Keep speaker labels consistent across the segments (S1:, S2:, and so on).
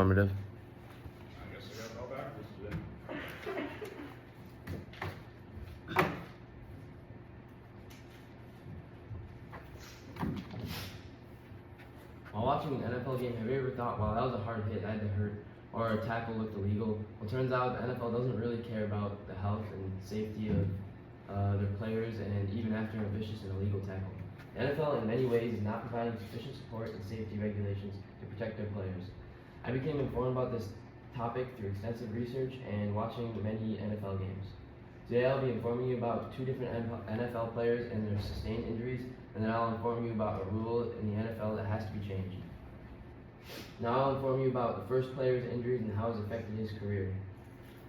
S1: Affirmative.
S2: I guess I got it all backwards today.
S1: While watching an NFL game, have you ever thought, wow, that was a hard hit, that had to hurt, or a tackle looked illegal? Well, it turns out the NFL doesn't really care about the health and safety of their players, and even after a vicious and illegal tackle. The NFL, in many ways, is not providing sufficient support and safety regulations to protect their players. I became informed about this topic through extensive research and watching many NFL games. Today I'll be informing you about two different NFL players and their sustained injuries, and then I'll inform you about a rule in the NFL that has to be changed. Now I'll inform you about the first player's injuries and how it's affected his career.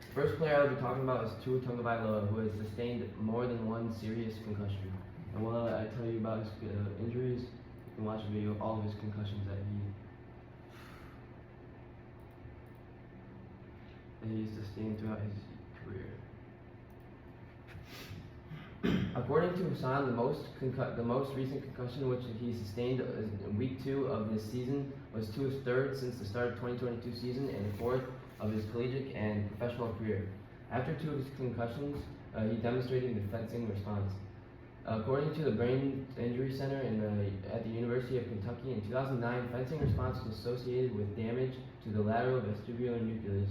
S1: The first player I'll be talking about is Tua Tagovailoa, who has sustained more than one serious concussion. And while I tell you about his injuries, you can watch a video of all of his concussions that he sustained throughout his career. According to Hassan, the most recent concussion which he sustained in week 2 of this season was Tua's third since the start of 2022 season and the fourth of his collegiate and professional career. After 2 of his concussions, he demonstrated a fencing response. According to the Brain Injury Center at the University of Kentucky, in 2009, fencing response was associated with damage to the lateral vestibular nucleus.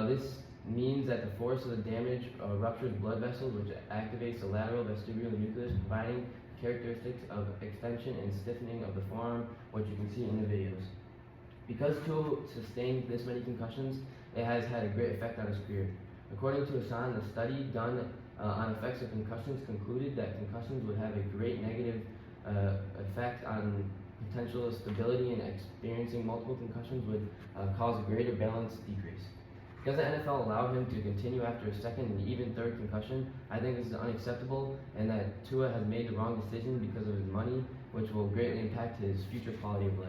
S1: This means that the force of the damage ruptures blood vessels, which activates the lateral vestibular nucleus, providing characteristics of extension and stiffening of the forearm, which you can see in the videos. Because Tua sustained this many concussions, it has had a great effect on his career. According to Hassan, the study done on effects of concussions concluded that concussions would have a great negative effect on potential stability, and experiencing multiple concussions would cause a greater balance decrease. Because the NFL allowed him to continue after a second and even third concussion, I think this is unacceptable, and that Tua has made the wrong decision because of his money, which will greatly impact his future quality of life.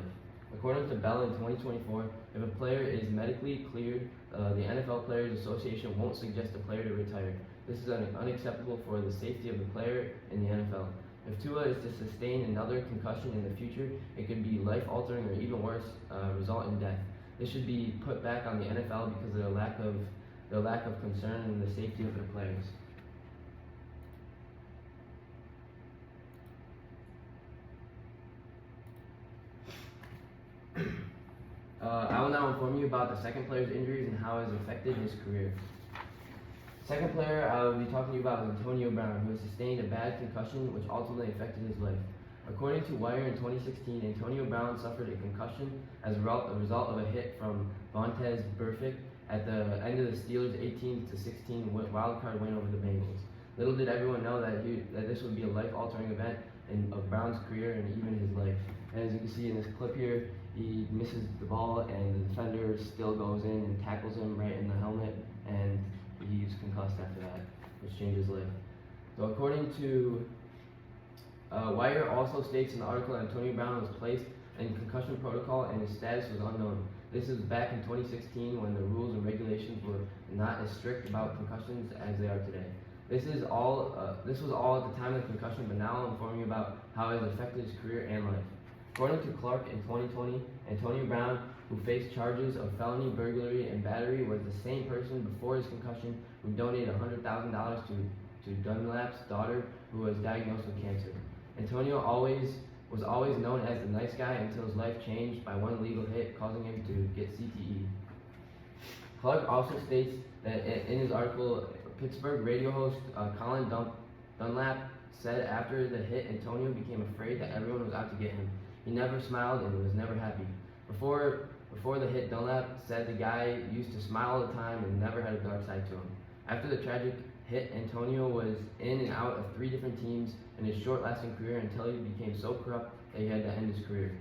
S1: According to Bell in 2024, if a player is medically cleared, the NFL Players Association won't suggest a player to retire. This is unacceptable for the safety of the player in the NFL. If Tua is to sustain another concussion in the future, it could be life-altering or even worse, result in death. This should be put back on the NFL because of their lack of concern in the safety of their players. I will now inform you about the second player's injuries and how it has affected his career. Second player I will be talking to you about is Antonio Brown, who has sustained a bad concussion which ultimately affected his life. According to Wire in 2016, Antonio Brown suffered a concussion as a result of a hit from Vontaze Burfict at the end of the Steelers' 18-16 wildcard win over the Bengals. Little did everyone know that this would be a life-altering event of Brown's career and even his life. And as you can see in this clip here, he misses the ball and the defender still goes in and tackles him right in the helmet, and he's concussed after that, which changed his life. So according to Wire also states in the article that Antonio Brown was placed in concussion protocol and his status was unknown. This is back in 2016 when the rules and regulations were not as strict about concussions as they are today. This was all at the time of the concussion, but now I'll inform you about how it has affected his career and life. According to Clark in 2020, Antonio Brown, who faced charges of felony burglary and battery, was the same person before his concussion who donated $100,000 to Dunlap's daughter, who was diagnosed with cancer. Antonio was always known as the nice guy until his life changed by one illegal hit, causing him to get CTE. Clark also states that in his article, Pittsburgh radio host Colin Dunlap said after the hit, Antonio became afraid that everyone was out to get him. He never smiled and was never happy. Before the hit, Dunlap said the guy used to smile all the time and never had a dark side to him. After the tragic hit, Antonio was in and out of 3 different teams in his short-lasting career until he became so corrupt that he had to end his career.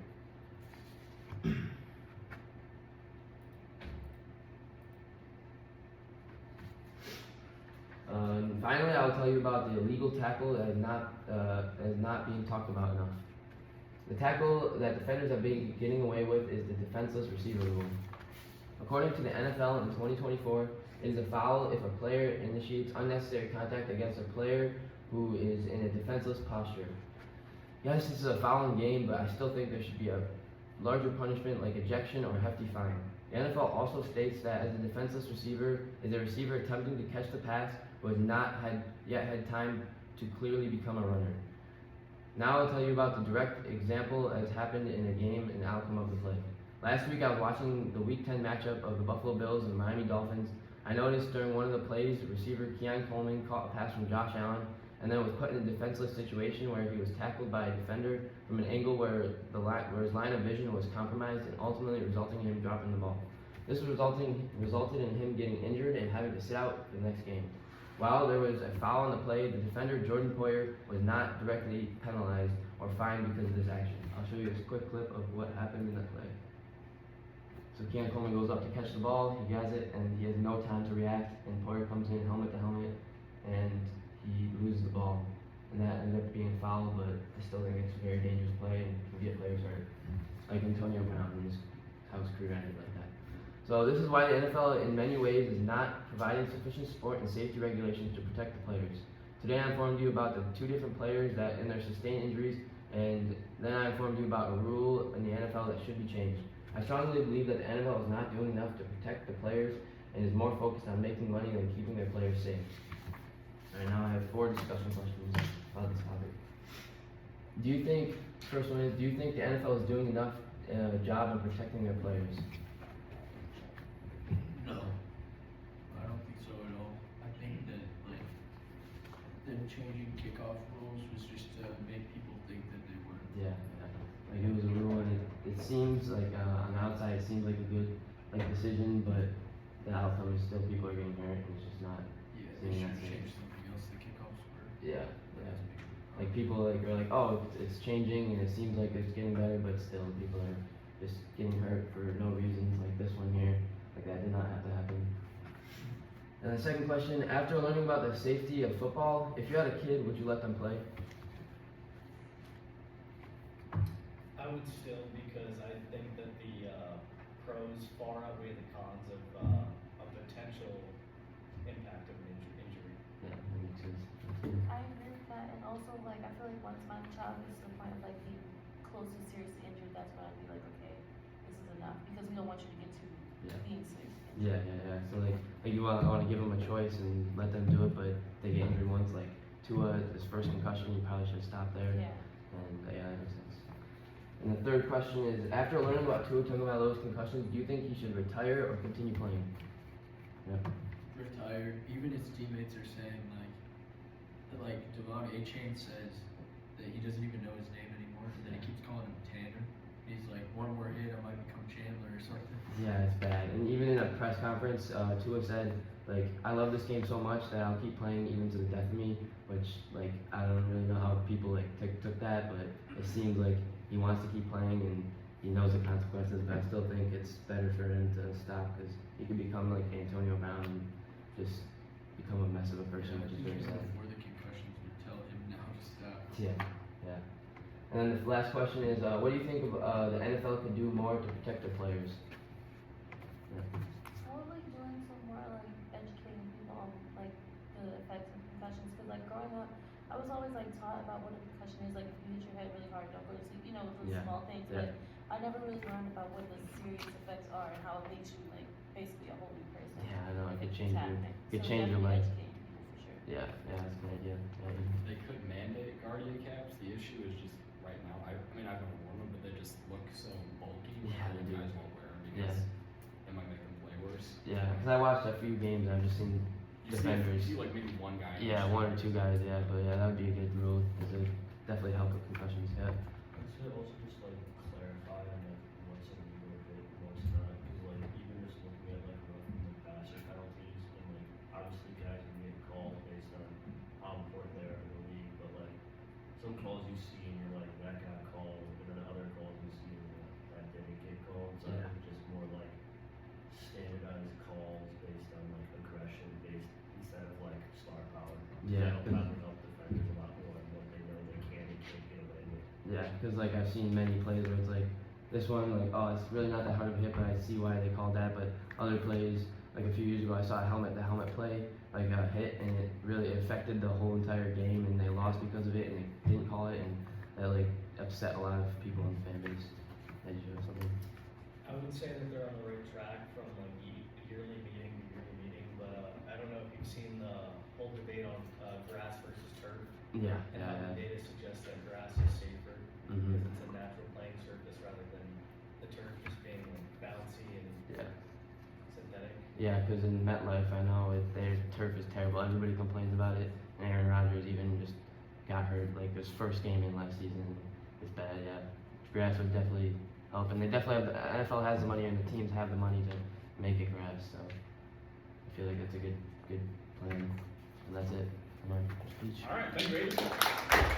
S1: Finally, I will tell you about the illegal tackle that is not being talked about enough. The tackle that defenders have been getting away with is the defenseless receiver rule. According to the NFL in 2024, it is a foul if a player initiates unnecessary contact against a player who is in a defenseless posture. Yes, this is a foul in game, but I still think there should be a larger punishment like ejection or hefty fine. The NFL also states that as a defenseless receiver is a receiver attempting to catch the pass but has not yet had time to clearly become a runner. Now I'll tell you about the direct example as happened in a game and outcome of the play. Last week I was watching the Week 10 matchup of the Buffalo Bills and the Miami Dolphins. I noticed during one of the plays, receiver Keon Coleman caught a pass from Josh Allen and then was put in a defenseless situation where he was tackled by a defender from an angle where his line of vision was compromised and ultimately resulting in him dropping the ball. This resulted in him getting injured and having to sit out for the next game. While there was a foul on the play, the defender Jordan Poyer was not directly penalized or fined because of this action. I'll show you a quick clip of what happened in that play. So Keon Coleman goes up to catch the ball, he has it, and he has no time to react, and Poyer comes in helmet to helmet, and he loses the ball. And that ended up being a foul, but I still think it's a very dangerous play and can get players hurt. Like Antonio Brown, how his career ended like that. So this is why the NFL in many ways is not providing sufficient support and safety regulations to protect the players. Today I informed you about the two different players that in their sustained injuries, and then I informed you about a rule in the NFL that should be changed. I strongly believe that the NFL is not doing enough to protect the players and is more focused on making money than keeping their players safe. Alright, now I have 4 discussion questions about this topic. First one is, do you think the NFL is doing enough job in protecting their players?
S3: No, I don't think so at all. I think that them changing kickoff rules was just to make people think that they were.
S1: Yeah. Like it was a rule, and it seems like on the outside it seems like a good decision, but the outcome is still people are getting hurt, and it's just not.
S3: Yeah,
S1: seeing
S3: they should
S1: that
S3: change
S1: change.
S3: something else. The kickoffs were.
S1: Yeah. Like people are like, oh, it's changing, and it seems like it's getting better, but still people are just getting hurt for no reasons. Like this one here, like that did not have to happen. And the second question: after learning about the safety of football, if you had a kid, would you let them play?
S4: I would still, because I think that the pros far outweigh the cons of a potential impact of an injury.
S1: Yeah, that makes sense.
S5: I agree with that, and also like I feel like once my child gets to the point of like being close to seriously injured, that's when I'd be like, okay, this is enough, because we don't want you to get to being seriously injured.
S1: Yeah. So like you want to give them a choice and let them do it, but they get injured once. Like Tua, his first concussion, you probably should stop there.
S5: Yeah.
S1: And yeah, that makes sense. And the third question is, after learning about Tua Tagovailoa's concussions, do you think he should retire or continue playing? Yeah.
S3: Retire. Even his teammates are saying like Devon A-Chain says that he doesn't even know his name anymore, and then he keeps calling him Tanner. He's like, one more hit, I might become Chandler or something.
S1: Yeah, it's bad. And even in a press conference, Tua said, like, I love this game so much that I'll keep playing even to the death of me, which, like, I don't really know how people, like, took that, but it seems like he wants to keep playing and he knows the consequences, but I still think it's better for him to stop because he could become like Antonio Brown and just become a mess of a person, which is very sad.
S3: Before the concussions would tell him now to stop.
S1: Yeah. And then the last question is, what do you think of the NFL could do more to protect their players? Yeah.
S5: Probably doing some more like educating people on like the effects of concussions, because like growing up, I was always like taught about what a concussion is, like if you hit your head really hard, don't go to sleep, you know, those
S1: Yeah.
S5: small things,
S1: Yeah.
S5: but I never really learned about what the serious effects are and how it makes you like basically a whole new person.
S1: Yeah, I know, it could
S5: if
S1: change
S5: it's
S1: your-
S5: happening.
S1: could
S5: So
S1: change your
S5: definitely
S1: life.
S5: educating people for sure.
S1: Yeah, that's a good idea.
S6: They could mandate guardian caps. The issue is just right now. I mean, I've never worn them, but they just look so bulky.
S1: Yeah, they do.
S6: guys won't wear them because it might make them play worse.
S1: Yeah, because I watched a few games and I've just seen defenders.
S6: You see like maybe one guy.
S1: Yeah, one or two guys, yeah, but yeah, that would be a good rule, because it definitely help with concussions, yeah.
S7: Could also just like clarify on like what's illegal and what's not, because like even just looking at like roughing the passer penalties, and like obviously guys can get called based on how important they are in the league, but like some calls you see and you're like that got called, and then other calls you see and you're like that didn't get called. So I
S1: Yeah.
S7: think just more like standardized calls based on like aggression based instead of like star power.
S1: Yeah,
S7: That'll probably help defenders a lot more on what they know they can and can't get away with.
S1: Yeah, because like I've seen many plays where it's like, this one, like, oh, it's really not that hard of a hit, but I see why they called that, but other plays, like a few years ago, I saw the helmet play, like got hit, and it really affected the whole entire game, and they lost because of it, and they didn't call it, and that like upset a lot of people in the fan base. Did you have something?
S4: I would say that they're on the right track from like yearly meeting to yearly meeting, but I don't know if you've seen the whole debate on grass versus turf.
S1: Yeah.
S4: And how the data suggests that grass is safer
S1: Mhm.
S4: because it's a natural playing surface rather than the turf just being like bouncy and
S1: Yeah.
S4: synthetic.
S1: Yeah, because in MetLife, I know their turf is terrible. Everybody complains about it. And Aaron Rodgers even just got hurt like his first game in last season. It's bad. Yeah, grass would definitely help, and they definitely have. The NFL has the money, and the teams have the money to make it grass. So I feel like that's a good plan. And that's it for my speech.
S2: All right, thank you, Aiden.